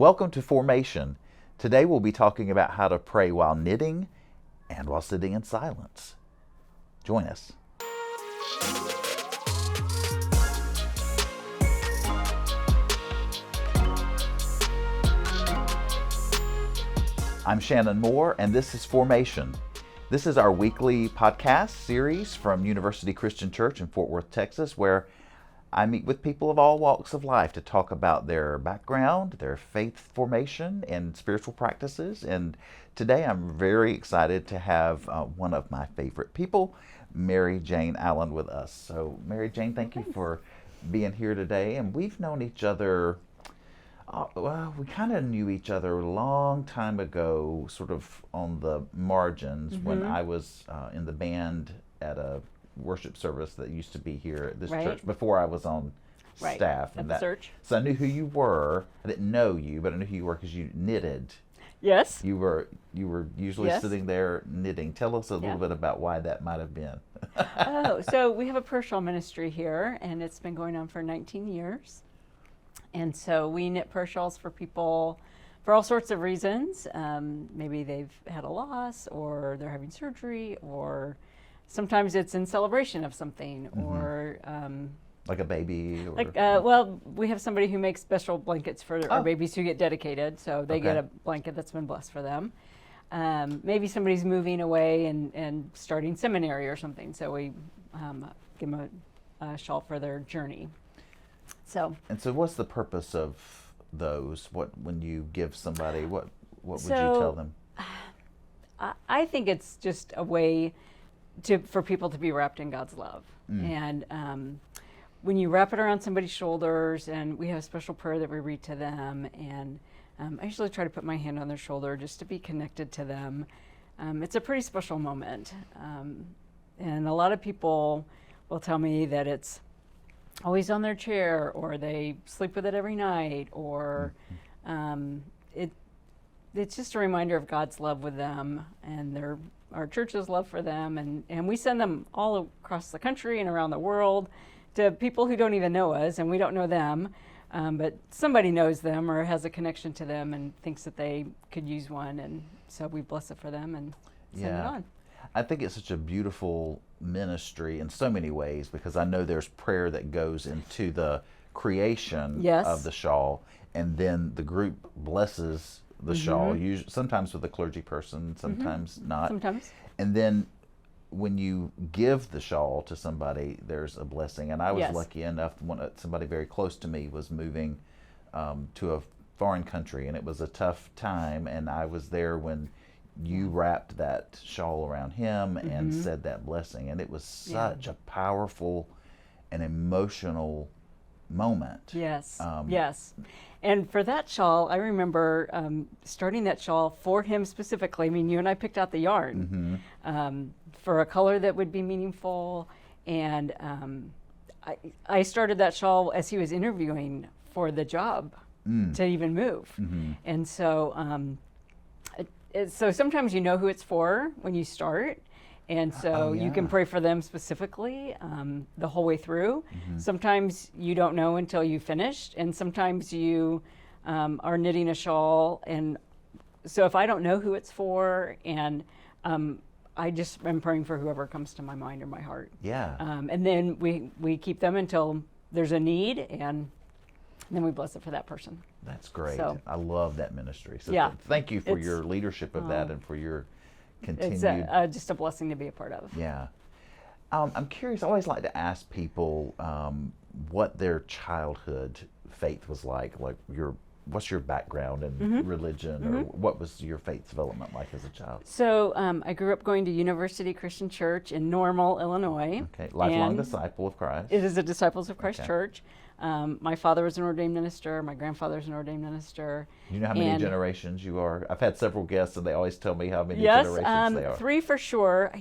Welcome to Formation. Today we'll be talking about how to pray while knitting and while sitting in silence. Join us. I'm Shannon Moore, and this is Formation. This is our weekly podcast series from University Christian Church in Fort Worth, Texas, where I meet with people of all walks of life to talk about their background, their faith formation, and spiritual practices. And today I'm very excited to have one of my favorite people, Mary Jane Alland, with us. So, Mary Jane, thank you for being here today. And we've known each other, we kind of knew each other a long time ago, sort of on the margins when I was in the band at a worship service that used to be here at this church before I was on staff. At the church. So I knew who you were. I didn't know you, but I knew who you were because you knitted. Yes. You were usually sitting there knitting. Tell us a little bit about why that might have been. So we have a prayer shawl ministry here, and it's been going on for 19 years. And so we knit prayer shawls for people for all sorts of reasons. Maybe they've had a loss, or they're having surgery, or sometimes it's in celebration of something, or like a baby, or we have somebody who makes special blankets for our babies who get dedicated, so they get a blanket that's been blessed for them. Maybe somebody's moving away and starting seminary or something, so we give them a shawl for their journey. So what's the purpose of those? When you give somebody, what would you tell them? I think it's just a way for people to be wrapped in God's love. And when you wrap it around somebody's shoulders, and we have a special prayer that we read to them, and I usually try to put my hand on their shoulder just to be connected to them. It's a pretty special moment. And a lot of people will tell me that it's always on their chair, or they sleep with it every night, or it's just a reminder of God's love with them and our church's love for them, and we send them all across the country and around the world to people who don't even know us, and we don't know them, but somebody knows them or has a connection to them and thinks that they could use one, and so we bless it for them and send it on. I think it's such a beautiful ministry in so many ways, because I know there's prayer that goes into the creation of the shawl, and then the group blesses the shawl, sometimes with a clergy person, sometimes not. Sometimes. And then when you give the shawl to somebody, there's a blessing. And I was lucky enough, somebody very close to me was moving to a foreign country, and it was a tough time, and I was there when you wrapped that shawl around him and said that blessing, and it was such a powerful and emotional moment. Yes. And for that shawl, I remember starting that shawl for him specifically. I mean, you and I picked out the yarn for a color that would be meaningful, and I started that shawl as he was interviewing for the job to even move. And so so sometimes you know who it's for when you start, and so you can pray for them specifically the whole way through. Sometimes you don't know until you finished, and sometimes you are knitting a shawl, and so if I don't know who it's for, and I just am praying for whoever comes to my mind or my heart. And then we keep them until there's a need, and then we bless it for that person. That's great. So, I love that ministry. So thank you for your leadership of that, and for your continued. It's just a blessing to be a part of. Yeah. I'm curious, I always like to ask people what their childhood faith was like what's your background in religion, or what was your faith development like as a child? So I grew up going to University Christian Church in Normal, Illinois. Okay, lifelong disciple of Christ. It is a Disciples of Christ church. My father was an ordained minister. My grandfather's an ordained minister. Do you know how many generations you are? I've had several guests, and they always tell me how many generations they are. 3 for sure.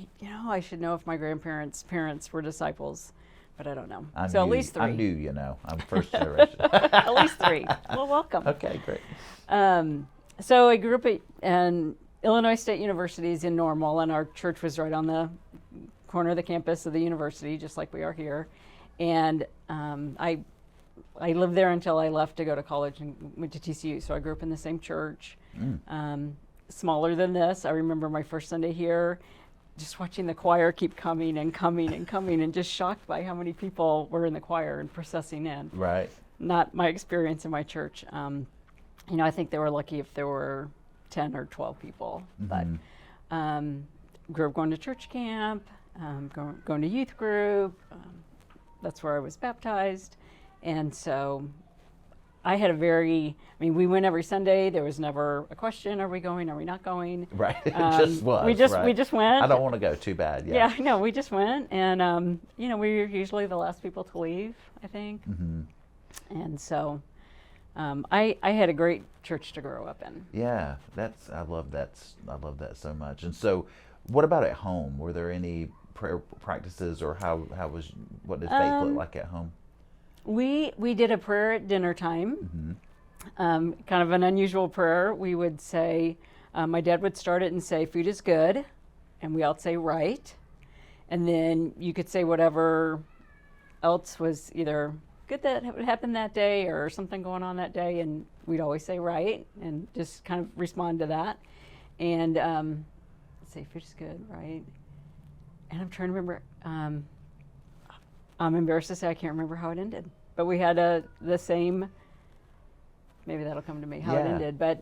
I should know if my grandparents' parents were disciples, but I don't know. At least 3. I'm new, I'm first generation. At least 3. Well, welcome. Okay, great. So I grew up at Illinois State University is in Normal, and our church was right on the corner of the campus of the university, just like we are here. And I I lived there until I left to go to college and went to TCU. So I grew up in the same church, smaller than this. I remember my first Sunday here, just watching the choir keep coming and coming and coming, and just shocked by how many people were in the choir and processing in. Right. Not my experience in my church. I think they were lucky if there were 10 or 12 people. But grew up going to church camp, going to youth group. That's where I was baptized. And so I had we went every Sunday. There was never a question, are we going, are we not going? Right, it just was. We just went. I don't want to go, too bad. Yeah, no, we just went. And, we were usually the last people to leave, I think. And so I had a great church to grow up in. Yeah, I love that so much. And so what about at home? Were there any prayer practices, or what did faith look like at home? We did a prayer at dinner time, kind of an unusual prayer. We would say, my dad would start it and say, food is good, and we all say right. And then you could say whatever else was either good that happened that day or something going on that day, and we'd always say right and just kind of respond to that. And say food is good, right? And I'm trying to remember, I'm embarrassed to say I can't remember how it ended, but we had the same, maybe that'll come to me, how it ended. But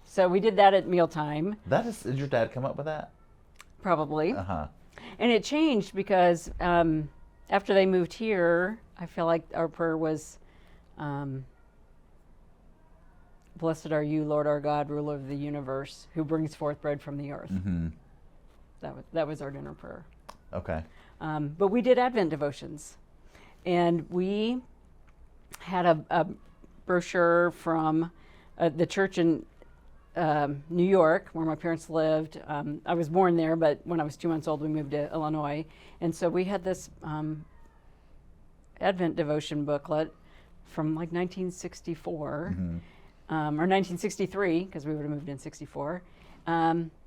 so we did that at mealtime. Did your dad come up with that? Probably. Uh-huh. And it changed because after they moved here, I feel like our prayer was, blessed are you, Lord our God, ruler of the universe, who brings forth bread from the earth. That was our dinner prayer. Okay. But we did Advent devotions, and we had a brochure from the church in New York, where my parents lived. I was born there, but when I was 2 months old, we moved to Illinois. And so we had this Advent devotion booklet from like 1964, or 1963, because we would have moved in 64,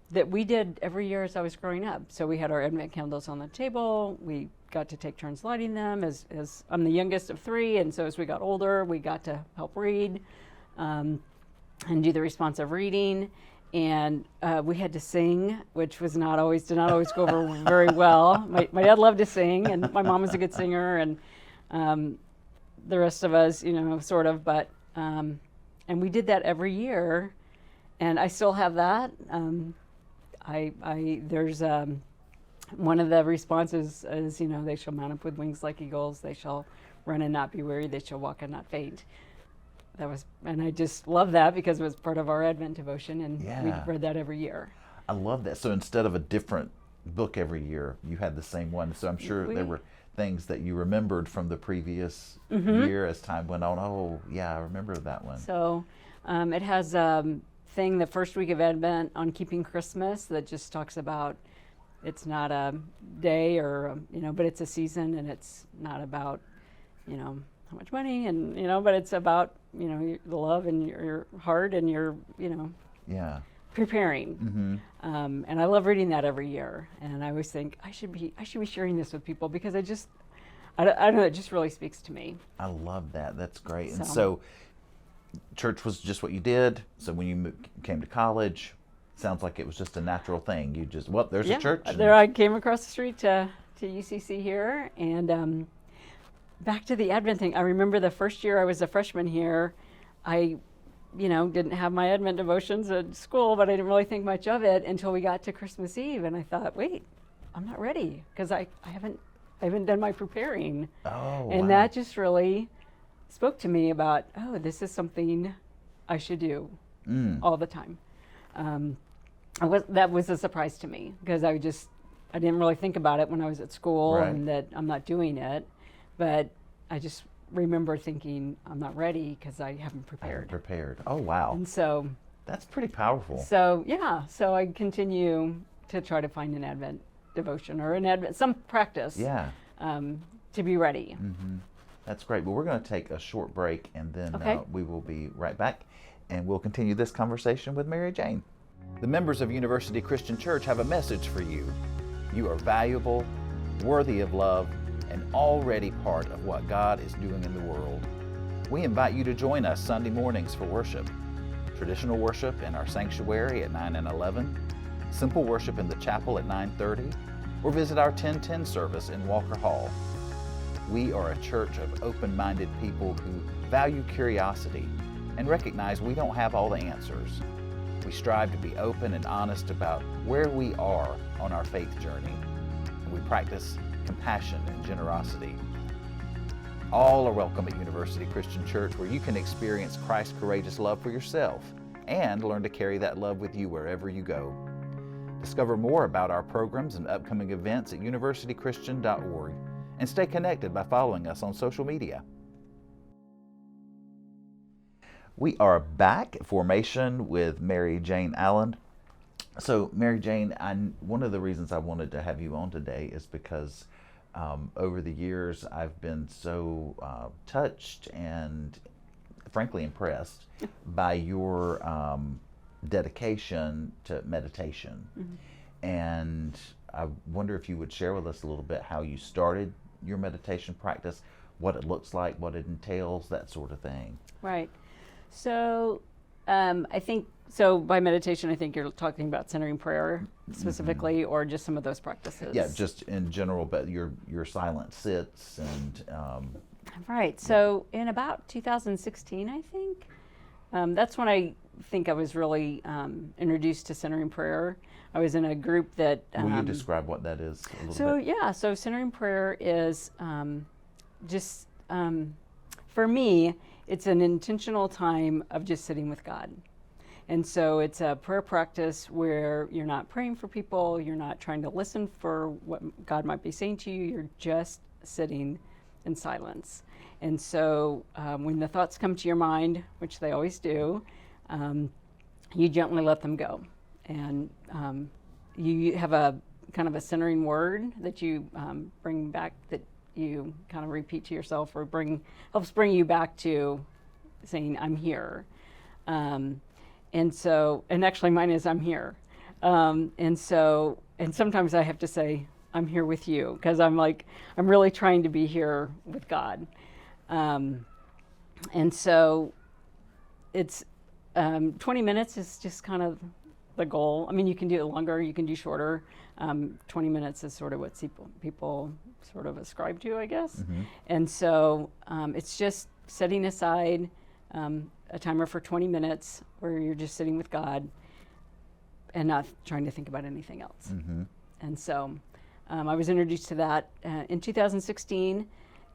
that we did every year as I was growing up. So we had our Advent candles on the table. We got to take turns lighting them as I'm the youngest of 3, and so as we got older, we got to help read and do the responsive reading. And we had to sing, which did not always go over very well. My dad loved to sing, and my mom was a good singer, and the rest of us, sort of. But and we did that every year, and I still have that. There's one of the responses is, they shall mount up with wings like eagles. They shall run and not be weary. They shall walk and not faint. And I just love that because it was part of our Advent devotion, and we read that every year. I love that. So instead of a different book every year, you had the same one. So I'm sure there were things that you remembered from the previous year as time went on. Oh, yeah, I remember that one. So it has a thing the first week of Advent on keeping Christmas that just talks about it's not a day but it's a season, and it's not about, how much money and, but it's about, the love and your heart and your, preparing. And I love reading that every year. And I always think I should be sharing this with people because I don't know, it just really speaks to me. I love that. That's great. And so church was just what you did. So when you came to college, sounds like it was just a natural thing. You just, there's a church. There I came across the street to UCC here, and back to the Advent thing. I remember the first year I was a freshman here, I didn't have my Advent devotions at school, but I didn't really think much of it until we got to Christmas Eve, and I thought, wait, I'm not ready because I haven't done my preparing. Oh, and that just really spoke to me about, this is something I should do all the time. That was a surprise to me because I didn't really think about it when I was at school and that I'm not doing it, but I just remember thinking I'm not ready because I haven't prepared. Oh, wow. And so that's pretty powerful. So I continue to try to find an Advent devotion or some practice to be ready. That's great. Well, we're going to take a short break, and then we will be right back, and we'll continue this conversation with Mary Jane. The members of University Christian Church have a message for you. You are valuable, worthy of love, and already part of what God is doing in the world. We invite you to join us Sunday mornings for worship. Traditional worship in our sanctuary at 9 and 11, simple worship in the chapel at 9:30, or visit our 10:10 service in Walker Hall. We are a church of open-minded people who value curiosity and recognize we don't have all the answers. We strive to be open and honest about where we are on our faith journey, and we practice compassion and generosity. All are welcome at University Christian Church, where you can experience Christ's courageous love for yourself and learn to carry that love with you wherever you go. Discover more about our programs and upcoming events at universitychristian.org and stay connected by following us on social media. We are back at Formation with Mary Jane Alland. So, Mary Jane, one of the reasons I wanted to have you on today is because over the years I've been so touched and frankly impressed by your dedication to meditation. Mm-hmm. And I wonder if you would share with us a little bit how you started your meditation practice, what it looks like, what it entails, that sort of thing. Right. So I think, so by meditation, I think you're talking about centering prayer specifically, or just some of those practices? Yeah, just in general, but your silent sits and... Right. So in about 2016, I think, that's when I think I was really introduced to centering prayer. I was in a group that... Will you describe what that is a little bit? So yeah, so centering prayer is for me, it's an intentional time of just sitting with God. And so it's a prayer practice where you're not praying for people, you're not trying to listen for what God might be saying to you, you're just sitting in silence. And so when the thoughts come to your mind, which they always do, you gently let them go. And you have a kind of a centering word that you bring back, that you kind of repeat to yourself, or helps bring you back to saying, I'm here. And actually mine is, I'm here. And sometimes I have to say, I'm here with you, because I'm really trying to be here with God. And so it's 20 minutes is just kind of the goal. I mean, you can do it longer, you can do shorter. 20 minutes is sort of what people sort of ascribe to, I guess. Mm-hmm. And so it's just setting aside a timer for 20 minutes where you're just sitting with God and not trying to think about anything else. Mm-hmm. And so I was introduced to that in 2016,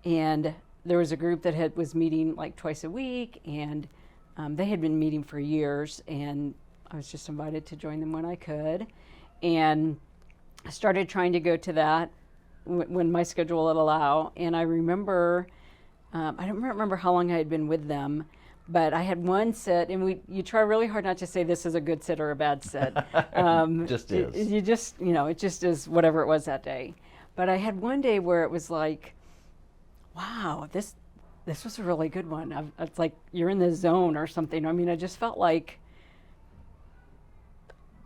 and there was a group that was meeting like twice a week, and they had been meeting for years, and I was just invited to join them when I could. And I started trying to go to that when my schedule would allow. And I remember, I don't remember how long I had been with them, but I had one sit, and you try really hard not to say this is a good sit or a bad sit. Just is. It just is whatever it was that day. But I had one day where it was like, wow, this was a really good one. It's like you're in the zone or something. I mean, I just felt like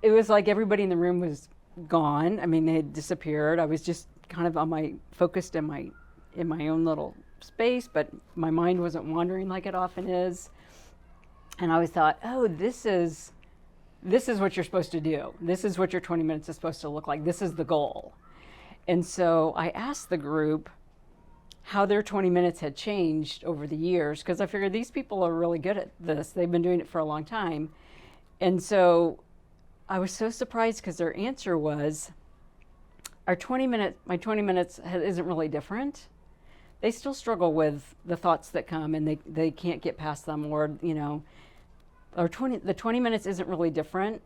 it was like everybody in the room was gone. I mean, they had disappeared. I was just kind of focused in my own little space, but my mind wasn't wandering like it often is. And I always thought, oh, this is what you're supposed to do. This is what your 20 minutes is supposed to look like. This is the goal. And so I asked the group how their 20 minutes had changed over the years, because I figured these people are really good at this. They've been doing it for a long time. And so I was so surprised, because their answer was, my 20 minutes isn't really different. They still struggle with the thoughts that come, and they can't get past them, or the 20 minutes isn't really different,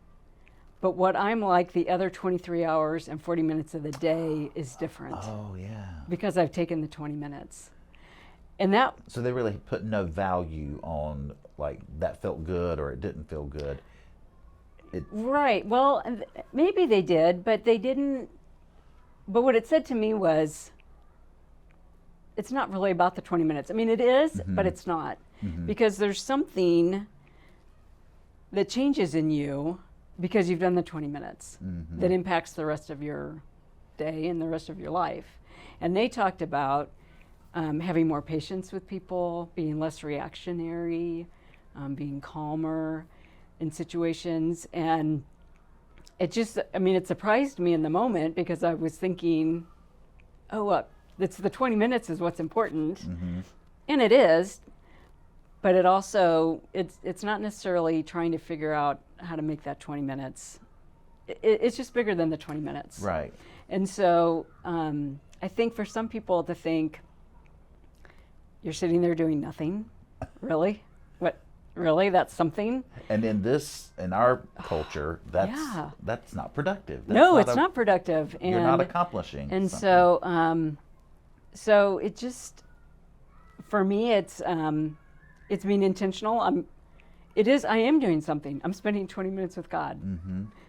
but what I'm like the other 23 hours and 40 minutes of the day is different. Oh, yeah. Because I've taken the 20 minutes. So they really put no value on, like, that felt good or it didn't feel good. Right. Well, maybe they did, but they didn't. But what it said to me was, it's not really about the 20 minutes. I mean, it is, mm-hmm. but it's not. Mm-hmm. Because there's something that changes in you because you've done the 20 minutes mm-hmm. that impacts the rest of your day and the rest of your life. And they talked about having more patience with people, being less reactionary, being calmer in situations. And it just, it surprised me in the moment because I was thinking, it's the 20 minutes is what's important. And it is, but it also, it's not necessarily trying to figure out how to make that 20 minutes. It's just bigger than the 20 minutes. Right. And so I think for some people to think, you're sitting there doing nothing, really? What, really? That's something? And in our culture, that's not productive. It's not productive. And you're not accomplishing and something. So it just, for me, it's being intentional. I am doing something. I'm spending 20 minutes with God,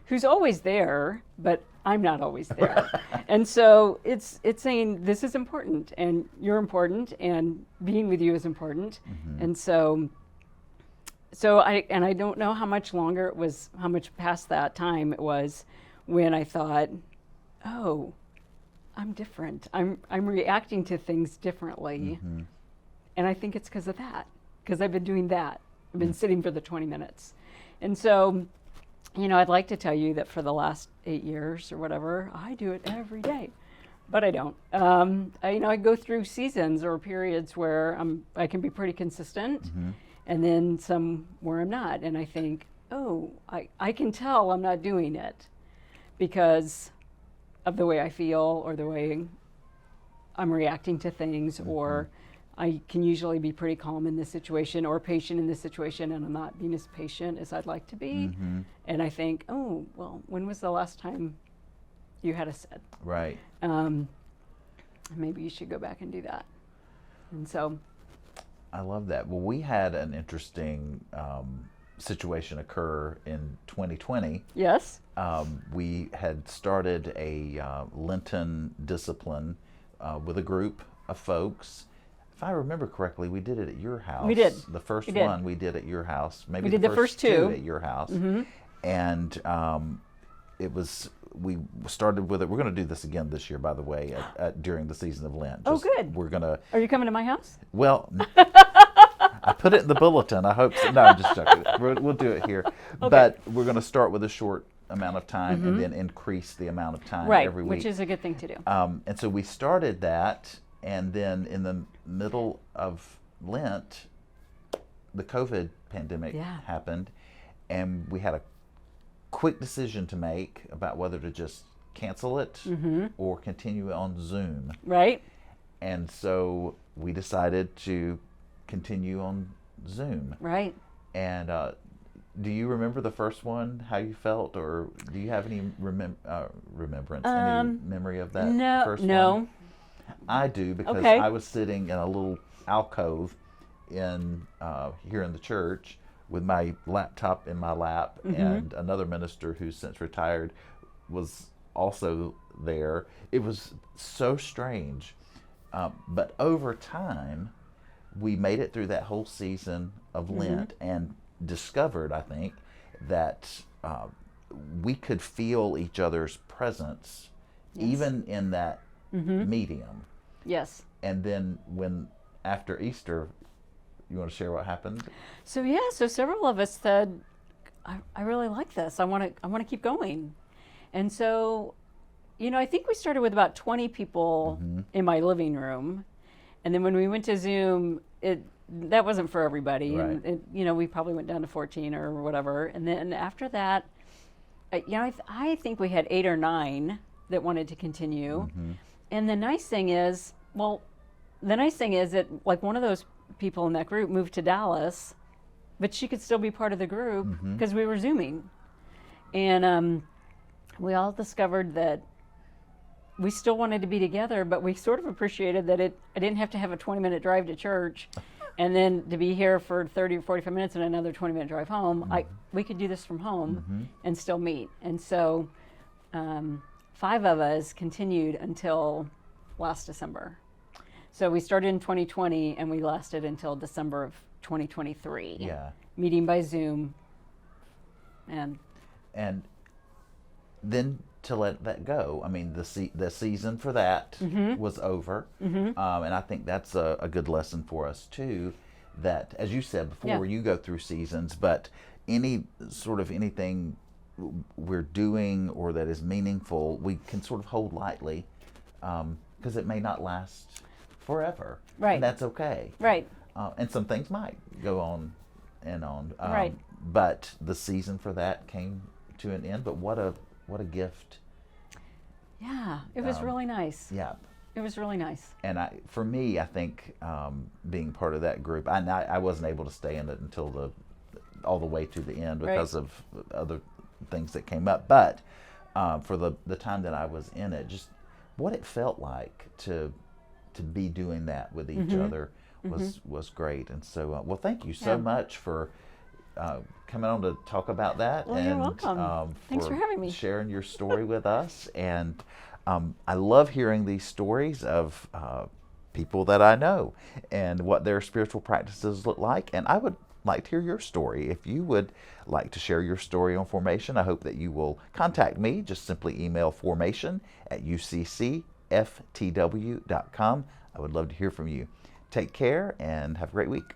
who's always there, but I'm not always there. And so it's saying this is important, and you're important, and being with you is important. And so I don't know how much longer it was, how much past that time it was when I thought, oh, I'm different. I'm reacting to things differently. And I think it's because of that, because I've been doing that. I've been sitting for the 20 minutes. And so, I'd like to tell you that for the last 8 years or whatever, I do it every day, but I don't. I go through seasons or periods where I can be pretty consistent, and then some where I'm not. And I think, I can tell I'm not doing it because of the way I feel or the way I'm reacting to things, or I can usually be pretty calm in this situation or patient in this situation, and I'm not being as patient as I'd like to be. And I think, when was the last time you had a set? Right. Maybe you should go back and do that. And so. I love that. Well, we had an interesting situation occur in 2020. Yes. We had started a Lenten discipline with a group of folks. If I remember correctly, we did it at your house. We did. The first one we did at your house. Maybe we did the first two at your house. And we started with it. We're going to do this again this year, by the way, during the season of Lent. Good. We're going to. Are you coming to my house? Well, I put it in the bulletin. I hope so. No, I'm just joking. We'll do it here. Okay. But we're going to start with a short amount of time and then increase the amount of time every week. Which is a good thing to do. And so we started that, and then in the middle of Lent, the COVID pandemic happened, and we had a quick decision to make about whether to just cancel it or continue on Zoom. Right. And so we decided to continue on Zoom. Right. And do you remember the first one, how you felt, or do you have any remembrance, any memory of that first one? No. I do, because I was sitting in a little alcove in here in the church with my laptop in my lap, and another minister who's since retired was also there. It was so strange. But over time, we made it through that whole season of Lent and discovered, I think, that we could feel each other's presence even in that medium. Yes. And then after Easter, you want to share what happened? So several of us said, I really like this. I want to keep going. And so, I think we started with about 20 people in my living room. And then when we went to Zoom, that wasn't for everybody. Right. And we probably went down to 14 or whatever. And then after that, I think we had 8 or 9 that wanted to continue. And the nice thing is that like one of those people in that group moved to Dallas, but she could still be part of the group because we were Zooming. And we all discovered that we still wanted to be together, but we sort of appreciated that I didn't have to have a 20-minute drive to church and then to be here for 30 or 45 minutes and another 20-minute drive home. We could do this from home and still meet. And so 5 of us continued until last December. So we started in 2020 and we lasted until December of 2023. Yeah. Meeting by Zoom. And then to let that go. I mean, the season for that was over, and I think that's a good lesson for us too. That, as you said before, you go through seasons, but anything we're doing or that is meaningful, we can sort of hold lightly, because it may not last forever, Right. and that's okay. Right. And some things might go on and on, Right. but the season for that came to an end. But what a gift! Yeah, it was really nice. Yeah. It was really nice. And for me, I think being part of that group, I wasn't able to stay in it until all the way to the end because of other things that came up. But for the time that I was in it, just what it felt like to be doing that with each other was great. And so, well, thank you so much for coming on to talk about that. Well, and you're welcome. Thanks for having me. Sharing your story with us. And I love hearing these stories of people that I know and what their spiritual practices look like. And I would like to hear your story. If you would like to share your story on formation, I hope that you will contact me. Just simply email formation@uccftw.com. I would love to hear from you. Take care and have a great week.